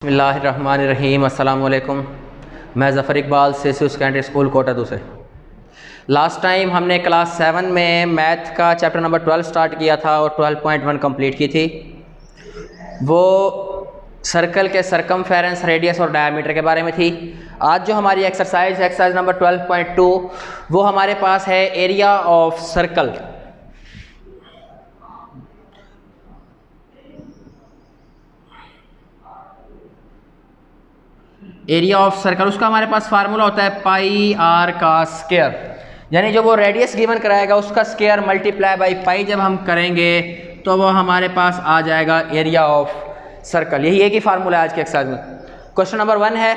बिस्मिल्लाहिर्रहमानिर्रहीम। अस्सलाम वालेकुम। मैं ज़फ़र इकबाल सेसू सेकेंडरी स्कूल कोटादू से। लास्ट टाइम हमने क्लास 7 में मैथ का चैप्टर नंबर 12 स्टार्ट किया था और 12.1 कंप्लीट की थी। वो सर्कल के सरकमफेरेंस, रेडियस और डायमीटर के बारे में थी। आज जो हमारी एक्सरसाइज नंबर 12.2 वो हमारे पास है area of circle. Area of circle, उसका हमारे पास फार्मूला होता है पाई आर का स्क्वायर, यानी जो वो रेडियस गिवन कराएगा उसका स्क्वायर मल्टीप्लाई बाई पाई जब हम करेंगे तो वो हमारे पास आ जाएगा एरिया ऑफ सर्कल। यही एक ही फार्मूला है आज के एक्सरसाइज में। क्वेश्चन नंबर 1 है,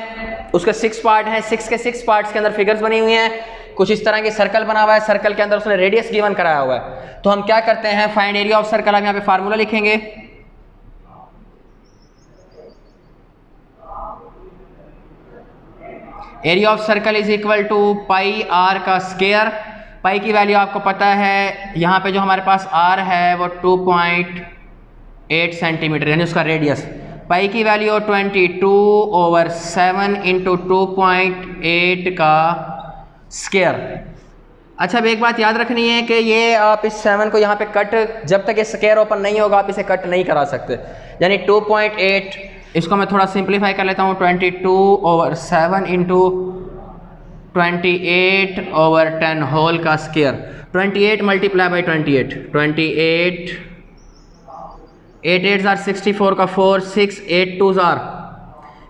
उसके 6 पार्ट हैं। 6 के 6 पार्ट्स के अंदर फिगर्स बनी हुई हैं। कुछ इस तरह की सर्कल बना हुआ है, सर्कल के अंदर उसने रेडियस गिवन कराया हुआ है। तो हम क्या करते हैं, फाइंड एरिया ऑफ सर्कल, हम यहाँ पे फार्मूला लिखेंगे। Area of circle is equal to pi are का स्क्वायर। पाई की वैल्यू आपको पता है, यहाँ पे जो हमारे पास आर है वो 2.8 सेंटीमीटर, यानी उसका रेडियस। पाई की वैल्यू 22/7 इंटू 2.8 का स्क्वायर। अच्छा, अब एक बात याद रखनी है कि ये आप इस 7 को यहाँ पे कट, जब तक ये स्क्वायर ओपन नहीं होगा आप इसे कट नहीं करा सकते। यानी 2.8, इसको मैं थोड़ा सिंप्लीफाई कर लेता हूँ, 22/7 इंटू 28/10 होल का स्क्वायर। 28 मल्टीप्लाई बाई 28, 8 8 जार 64 का 4, 6 8 2 जार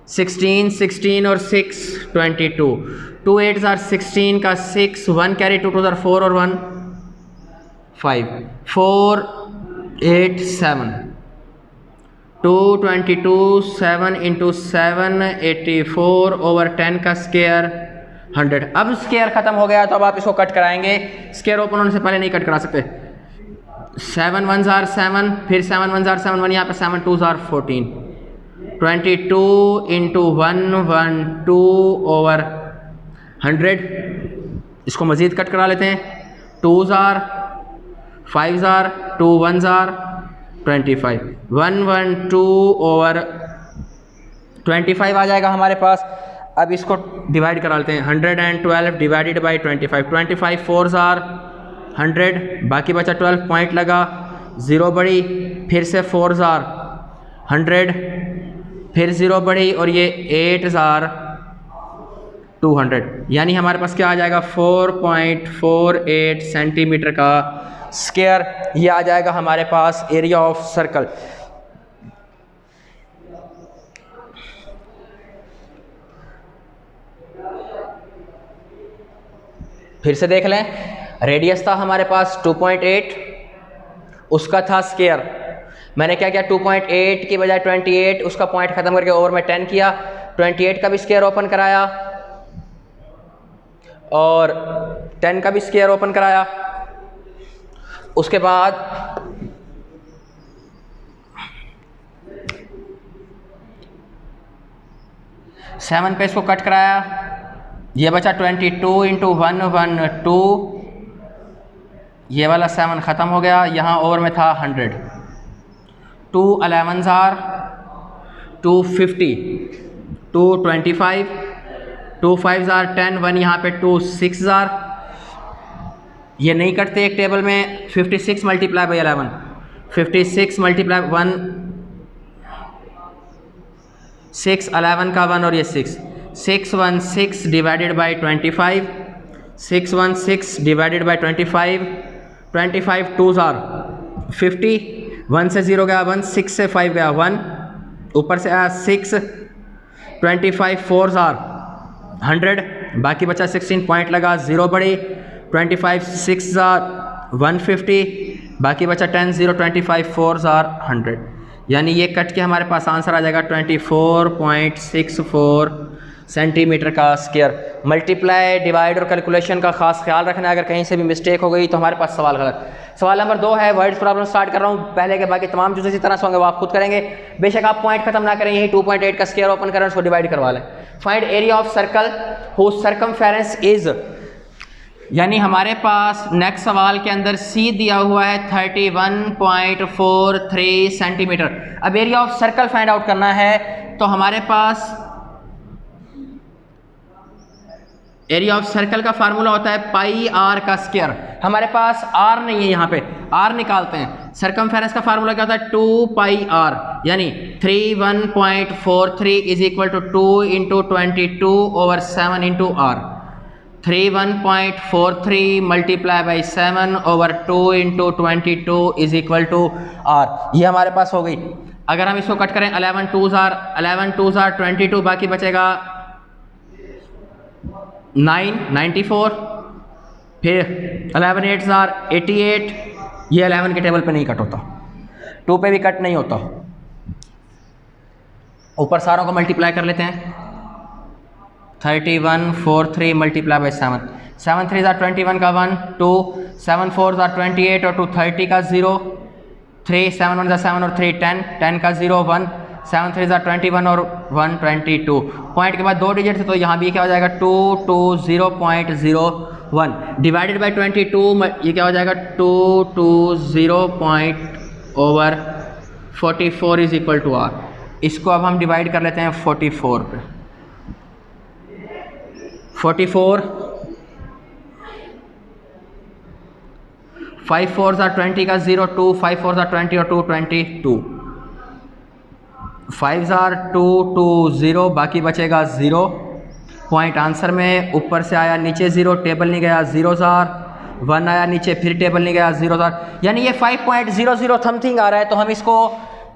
16, 16 और 6 22, 2 8 जार 16 का 6, 1 कैरी 2 2 जार 4 और 1 5, 4 8 7, 222, 7 इंटू 7 84/10 का स्क्वायर 100। अब स्क्वायर खत्म हो गया तो अब आप इसको कट कराएंगे। स्क्वायर ओपन होने से पहले नहीं कट करा सकते। 7 1 जार 7, फिर 7 1 जार 7 1, यहाँ पे 7 2 जार 14, 22 इंटू 112/100। इसको मज़ीद कट करा लेते हैं। 2 जार 5 जार 2 1 जार 25, 112/25 आ जाएगा हमारे पास। अब इसको डिवाइड करा लेते हैं। 112 डिवाइडेड बाई 25, 25 4 जार 100, बाकी बचा 12, पॉइंट लगा, 0 बढ़ी, फिर से 4 जार 100, फिर 0 बढ़ी और ये 8 जार 200, यानी हमारे पास क्या आ जाएगा, 4.48 सेंटीमीटर का स्क्वायर। ये आ जाएगा हमारे पास एरिया ऑफ सर्कल। फिर से देख लें, रेडियस था हमारे पास 2.8, उसका था स्क्वायर। मैंने क्या किया, 2.8 की बजाय 28, उसका पॉइंट खत्म करके ओवर में 10 किया, 28 का भी स्क्वायर ओपन कराया और 10 का भी स्क्वायर ओपन कराया। उसके बाद सेवन पे इसको कट कराया, ये बचा 22 इंटू 112, ये वाला 7 ख़त्म हो गया, यहाँ ओवर में था 100, 2 11 जार 250, 2 25, 2 5 जार 10, 1 यहाँ पे 2 6 जार, ये नहीं कटते एक टेबल में। 56 मल्टीप्लाई बाई 11, 56 मल्टीप्लाई 1 6, 11 का 1 और ये 6, 616 divided by 25, 616 divided by 25, 25 2 jar 50, 1 से 0 गया 1, 6 से 5 गया 1, ऊपर से आया 6, 25 4 जार 100, बाकी बचा 16, पॉइंट लगा, 0 बढ़ी, 25 6 जार 150, बाकी बचा 10 0, 25 4 जार 100, यानी ये कट के हमारे पास आंसर आ जाएगा 24.64 सेंटीमीटर का स्क्वायर। मल्टीप्लाई, डिवाइड और कैलकुलेशन का खास ख्याल रखना है, अगर कहीं से भी मिस्टेक हो गई तो हमारे पास सवाल गलत। सवाल नंबर 2 है, वर्ड्स प्रॉब्लम स्टार्ट कर रहा हूँ, पहले के बाकी तमाम जो इसी तरह से होंगे वो आप खुद करेंगे। बेशक आप पॉइंट खत्म ना करें, यही 2.8 का स्क्वायर ओपन करें, उसको डिवाइड करवा लें। Find area of circle whose circumference is, यानी हमारे पास नेक्स्ट सवाल के अंदर सी दिया हुआ है 31.43 सेंटीमीटर। अब area of circle find out करना है तो हमारे पास एरिया ऑफ सर्कल का फार्मूला होता है पाई आर का स्क्वायर। हमारे पास आर नहीं है, यहाँ पे आर निकालते हैं। सरकमफेरेंस का फार्मूला क्या होता है 2 पाई आर, यानी 31.43 is equal to 2 into 22/7 into r. 31.43 multiply by 7 over 2 into 22 is equal to r. ये हमारे पास हो गई। अगर हम इसको कट करें 11 2s are 22, बाकी बचेगा 94, फिर 11 8s are 88। ये 11 के टेबल पे नहीं कट होता, 2 पे भी कट नहीं होता। ऊपर सारों को मल्टीप्लाई कर लेते हैं। 3143 मल्टीप्लाई बाई 7, 7 3s are 21 का 1 2, 7 4s are 28 और 2 30 का 0, 3 7 1 7 और 3 10, 10 का 0 1, 7 3s are 21 और 1 22। पॉइंट के बाद 2 डिजिट थे तो यहाँ भी क्या हो जाएगा 220.01 डिवाइडेड बाई 22। ये क्या हो जाएगा 220.44 इज इक्वल टू आर। इसको अब हम डिवाइड कर लेते हैं 44 पे। 44 5 4s are 20 का 0 2, 5 4s are 20 और 2 22, 5s are 2 2 0, बाकी बचेगा 0। पॉइंट आंसर में ऊपर से आया नीचे 0, टेबल नहीं गया 0s are 1 आया नीचे, फिर टेबल नहीं गया 0s are, यानी ये 5.00 समथिंग आ रहा है। तो हम इसको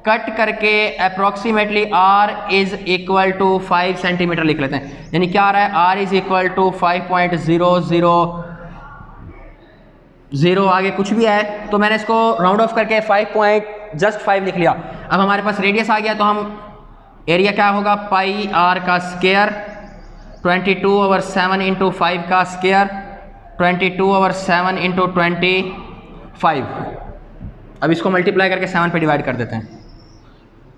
कट करके approximately r is equal to 5 centimetre लिख लेते हैं। यानी क्या आ रहा है r इज इक्वल टू 5.000, आगे कुछ भी है तो मैंने इसको राउंड ऑफ करके 5 लिख लिया। अब हमारे पास रेडियस आ गया तो हम एरिया क्या होगा पाई आर का स्क्वायर 22/7 इंटू 5 का स्क्वायर 22/7 इंटू 25। अब इसको मल्टीप्लाई करके 7 पे डिवाइड कर देते हैं।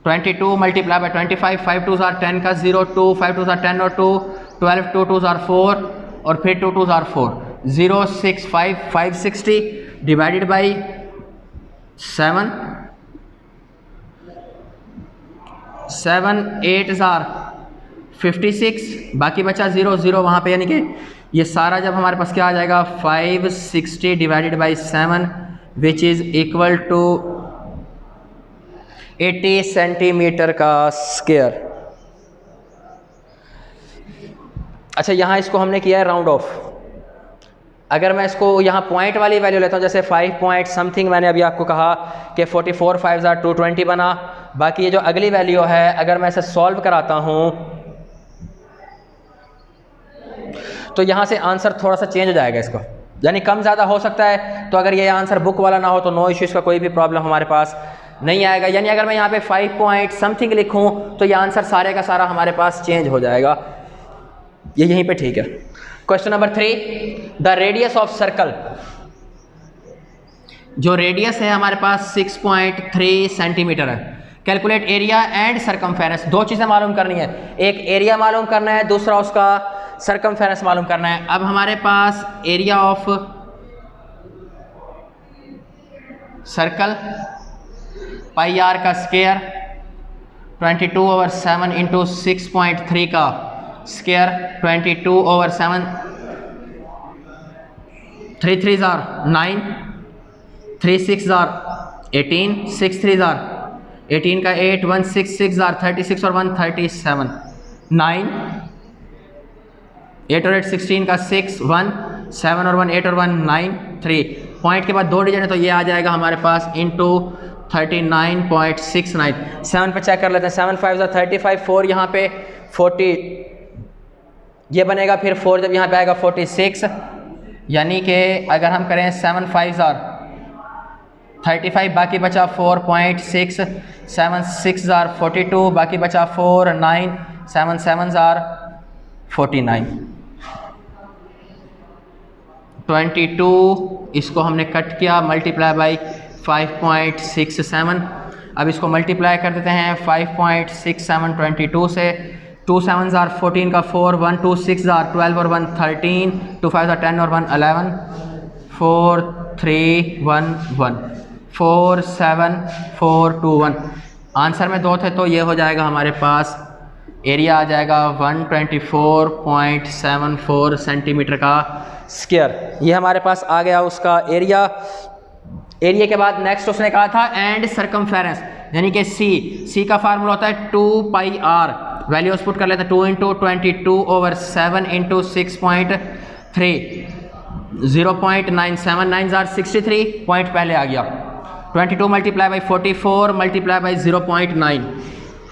22 मल्टीप्लाई बाई 25, 5 2s are 10 का 0 2, 5 2s are 10 और 2, 12 2 2s are 4 और फिर 2 2s are 4, 0 6 5 560 divided by 7, 7 8s are 56, बाकी बचा 0 0 वहाँ पे, यानी कि ये सारा जब हमारे पास क्या आ जाएगा 560 divided by 7 which is equal to 80 centimetre का स्क्वायर। अच्छा, यहाँ इसको हमने किया है राउंड ऑफ। अगर मैं इसको यहाँ पॉइंट वाली वैल्यू लेता हूँ, जैसे 5 पॉइंट समथिंग मैंने अभी आपको कहा कि 44 5s are 220 बना, बाकी ये जो अगली वैल्यू है अगर मैं इसे सॉल्व कराता हूँ तो यहाँ से आंसर थोड़ा सा चेंज हो जाएगा इसको, यानी कम ज़्यादा हो सकता है। तो अगर ये आंसर बुक वाला ना हो तो नो इश्यूज़ का कोई भी प्रॉब्लम हमारे पास नहीं आएगा। यानी अगर मैं यहाँ पे 5 पॉइंट समथिंग लिखूँ तो ये आंसर सारे का सारा हमारे पास चेंज हो जाएगा। ये यहीं पे ठीक है। Question number 3, the radius of circle. जो रेडियस है हमारे पास 6.3 सेंटीमीटर है। Calculate area and circumference. दो चीज़ें मालूम करनी है, एक एरिया मालूम करना है, दूसरा उसका सरकमफेरेंस मालूम करना है। अब हमारे पास area of circle pi are का स्क्वायर 22/7 इंटू 6.3 का square 22/7, 3 3s are 9, 3 6s are 18, 6 3s are 18 का 8, 1 6 6 are 36 और 1 37, 9 8 और 8 16 का 6 1 7 और 1 8 और 1 9 3। पॉइंट के बाद 2 डिजिट है तो ये आ जाएगा हमारे पास इंटू 39.69। 7 पे चेक कर लेते हैं। 7 5s are 35, 4 यहाँ पे 40 ये बनेगा, फिर 4 जब यहाँ पे आएगा 46, यानी कि अगर हम करें 7 5s are 35, बाकी बचा 4.6, 7 6s are 42, बाकी बचा 4 9, 7 7s are 49, 22। इसको हमने कट किया, मल्टीप्लाई बाई 5.67। अब इसको मल्टीप्लाई कर देते हैं 5.67 22 से। 2 7s are 14 का 4, 1 2 6s are 12 और 1 13, 2 5s are 10 और 1 11, 4 3 1 1, 4 7 4 2 1। आंसर में 2 थे तो ये हो जाएगा हमारे पास एरिया आ जाएगा 124.74 सेंटीमीटर का स्क्वायर। ये हमारे पास आ गया उसका एरिया। एरिया के बाद नेक्स्ट उसने कहा था एंड सरकमफेरेंस, यानी कि सी का फार्मूला होता है 2 पाई आर। वैल्यूज पुट कर लेते हैं, 2 इंटू 22/7 इंटू 6.3, 0.97, 9 पॉइंट पहले आ गया। 22 multiply by 44 multiply by 0.9,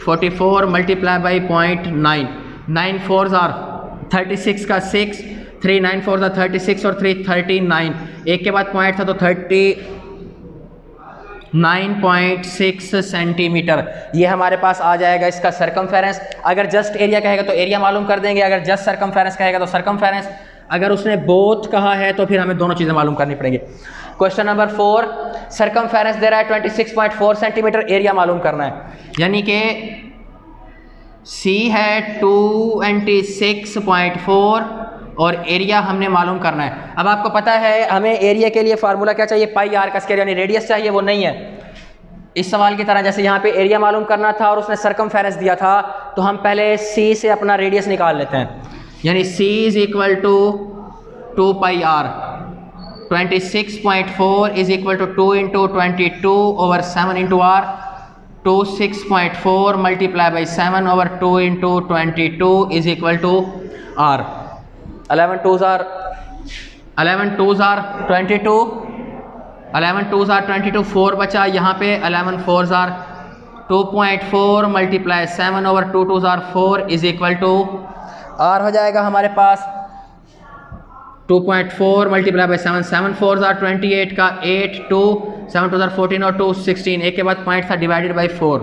44 multiply by 0.9, 9 4 36 का 6, 3 9 4 36 और 3 39, एक के बाद पॉइंट था तो 39.6 सेंटीमीटर। ये हमारे पास आ जाएगा इसका सरकमफेरेंस। अगर जस्ट एरिया कहेगा तो एरिया मालूम कर देंगे, अगर जस्ट सरकमफेरेंस कहेगा तो सरकमफेरेंस, अगर उसने बोथ कहा है तो फिर हमें दोनों चीज़ें मालूम करनी पड़ेंगी। क्वेश्चन नंबर 4, सरकमफेरेंस दे रहा है 26.4 सेंटीमीटर, एरिया मालूम करना है। यानी कि सी है 26.4 और एरिया हमने मालूम करना है। अब आपको पता है हमें एरिया के लिए फार्मूला क्या चाहिए, पाई आर का स्क्वायर, यानी रेडियस चाहिए, वो नहीं है इस सवाल की तरह। जैसे यहाँ पे एरिया मालूम करना था और उसने सरकमफेरेंस दिया था, तो हम पहले सी से अपना रेडियस निकाल लेते हैं, यानी C is equal to 2 pi r. 26.4 is equal to 2 into 22/7 into r, 26.4 multiply by 7 over 2 into 22 is equal to r. 11 2s are 22, 11 2s are 22, 4 बचा यहाँ पे, 11 4s are 2.4 multiply 7 over 2 2s are 4 is equal to r हो जाएगा हमारे पास 2.4 multiply by 7, 7 4s are 28 का 8, 2 7 2s are 14 और 2 16, एक के बाद पॉइंट था divided by 4,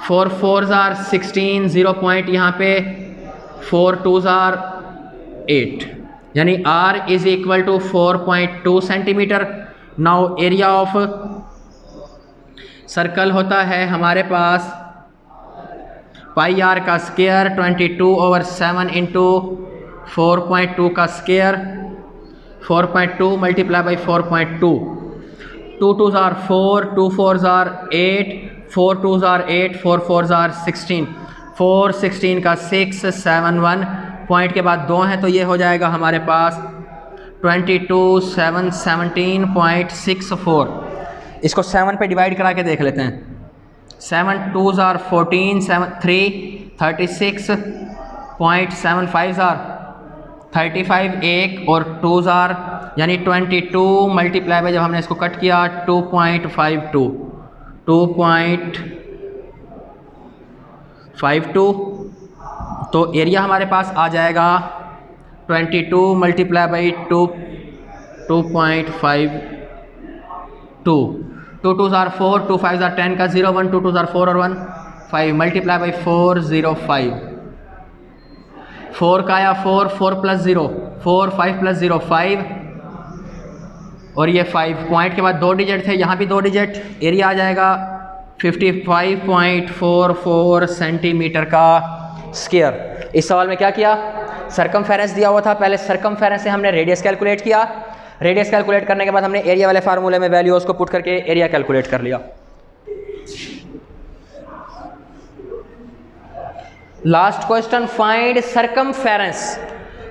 4 4s are 16, 0 point यहाँ पे, 4 2s are 8, यानी R is equal to 4.2 centimetre. Now area of circle होता है हमारे पास पाई आर का स्क्वायर 22/7 इंटू 4.2 का square, 4.2 multiply by 4.2, 2 2s are 4, 2 4s are 8, 4 2s are 8, 4 4s are 16, 4 16 का 6 7 1, पॉइंट के बाद 2 हैं तो ये हो जाएगा हमारे पास 22 17.64। इसको 7 पे डिवाइड करा के देख लेते हैं। 7 2s are 14, 7 3 36.75 are 35, 1 और 2s are यानी 22 मल्टीप्लाई बाई, जब हमने इसको कट किया 2.52 तो एरिया हमारे पास आ जाएगा 22 multiply by 2.52, 2 2s are 4, 2 5s are 10 का 0 1, 2 2s are 4 और 1 5 मल्टीप्लाई बाई 405, 4 का आया 4, 4 प्लस 0 4, 5 प्लस 0 5 और ये 5, पॉइंट के बाद 2 डिजिट थे, यहाँ भी 2 डिजिट, एरिया आ जाएगा 55.44 सेंटीमीटर का स्क्वायर। इस सवाल में क्या किया, सरकमफेरेंस दिया हुआ था, पहले सरकमफेरेंस से हमने रेडियस कैलकुलेट किया, रेडियस कैलकुलेट करने के बाद हमने एरिया वाले फार्मूले में वैल्यूज को पुट करके एरिया कैलकुलेट कर लिया। Last question, find circumference.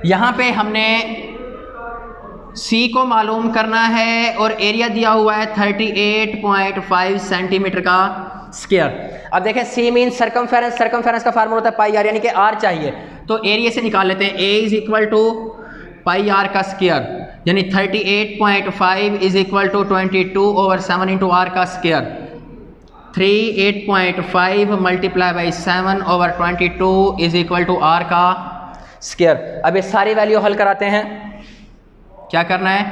यहाँ पे हमने सी को मालूम करना है और एरिया दिया हुआ है 38.5 सेंटीमीटर का स्क्वायर। अब देखें सी मीन सरकमफेरेंस, सरकमफेरेंस का फार्मूला होता है पाई आर, यानी कि आर चाहिए, तो एरिया से निकाल लेते हैं। A is equal to pi are का स्क्वायर, यानी 38.5 is equal to 22/7 into R का square, 38.5 multiply by 7/22 is equal to are का स्क्वायर। अब ये सारी वैल्यू हल कराते हैं। क्या करना है,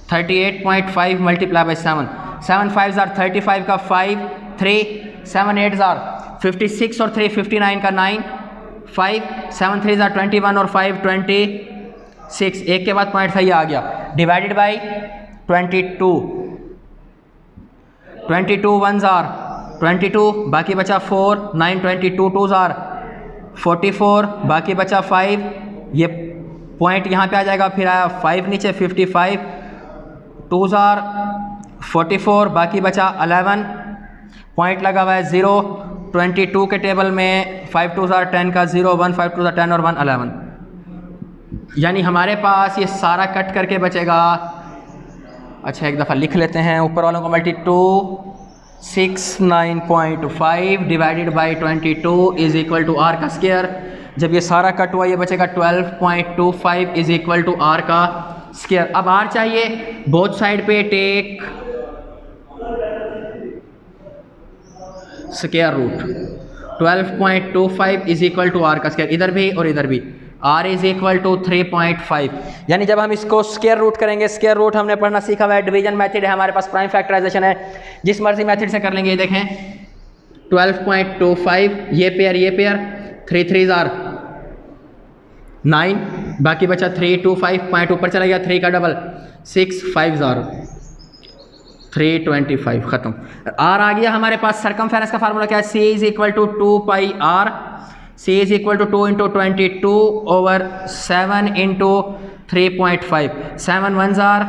38.5 मल्टीप्लाई बाई 7, 7 5s are 35 का 5, 3 7 8s are 56 और 3 59 का 9, 5 7 3s are 21 और 5 26, एक के बाद पॉइंट सही आ गया, डिवाइडेड बाई 22, 22 1s are 22, बाकी बचा 4, 9 22 2s are 44, बाकी बचा 5, ये पॉइंट यहाँ पे आ जाएगा, फिर आया 5 नीचे 55, 2s are 44, बाकी बचा 11, पॉइंट लगा हुआ है 0, 22 के टेबल में 5 2 ज़ार 10 का 0, 1 5 2 ज़ार 10 और 1 11, यानी हमारे पास ये सारा कट करके बचेगा। अच्छा एक दफ़ा लिख लेते हैं ऊपर वालों को, multi 269.5 divided by 22 is equal to are का स्क्वायर। जब ये सारा कट हुआ ये बचेगा 12.25 इज इक्वल टू आर का स्क्वायर। अब आर चाहिए, बोथ साइड पे take square root. 12.25 is equal to are का स्क्वायर, इधर भी और इधर भी। r इज इक्वल टू 3.5, यानी जब हम इसको स्क्वायर रूट करेंगे, स्क्वायर रूट हमने पढ़ना सीखा हुआ है, डिवीजन मेथड है हमारे पास, प्राइम फैक्टराइजेशन है, जिस मर्जी मेथड से कर लेंगे। ये देखें 12.25, ये पेयर 3 3 ज़ार 9, बाकी बचा 3 2 5 पॉइंट ऊपर चला गया, 3 का डबल 6 5 ज़ार 325, ख़त्म। आर आ गया हमारे पास। सरकमफेरेंस का फार्मूला क्या है? c is equal to 2 pi r, c is equal to 2 into 22 over 7 into 3.5, 7 1 ज़ार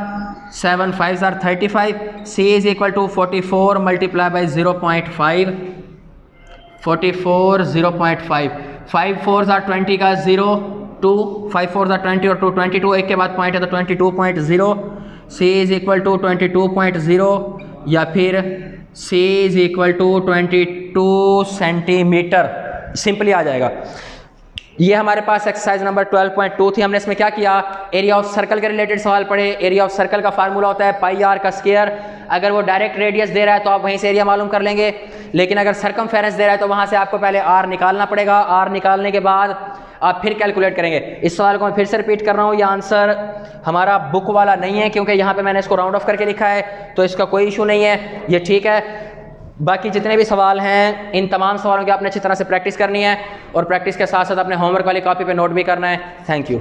7 5 ज़ार 35, c is equal to 44 multiply by 0.5, 44 0.5, 5 4 ज़ार 20 का 0 2, 5 4 ज़ार 20 और 2 22, एक के बाद पॉइंट है तो 22.0, c इज इक्वल टू 22.0 या फिर c is equal to 22 centimetre, simply आ जाएगा। ये हमारे पास एक्सरसाइज नंबर 12.2 थी। हमने इसमें क्या किया, एरिया ऑफ सर्कल के रिलेटेड सवाल पढ़े। एरिया ऑफ सर्कल का फार्मूला होता है पाई आर का स्क्वायर। अगर वो डायरेक्ट रेडियस दे रहा है तो आप वहीं से एरिया मालूम कर लेंगे, लेकिन अगर सरकमफेरेंस दे रहा है तो वहाँ से आपको पहले आर निकालना पड़ेगा। आर निकालने के बाद आप फिर कैलकुलेट करेंगे। इस सवाल को मैं फिर से रिपीट कर रहा हूँ, ये आंसर हमारा बुक वाला नहीं है, क्योंकि यहाँ पे मैंने इसको राउंड ऑफ करके लिखा है, तो इसका कोई इशू नहीं है, ये ठीक है। बाकी जितने भी सवाल हैं, इन तमाम सवालों की आपने अच्छी तरह से प्रैक्टिस करनी है, और प्रैक्टिस के साथ साथ अपने होमवर्क वाली कॉपी पे नोट भी करना है। Thank you.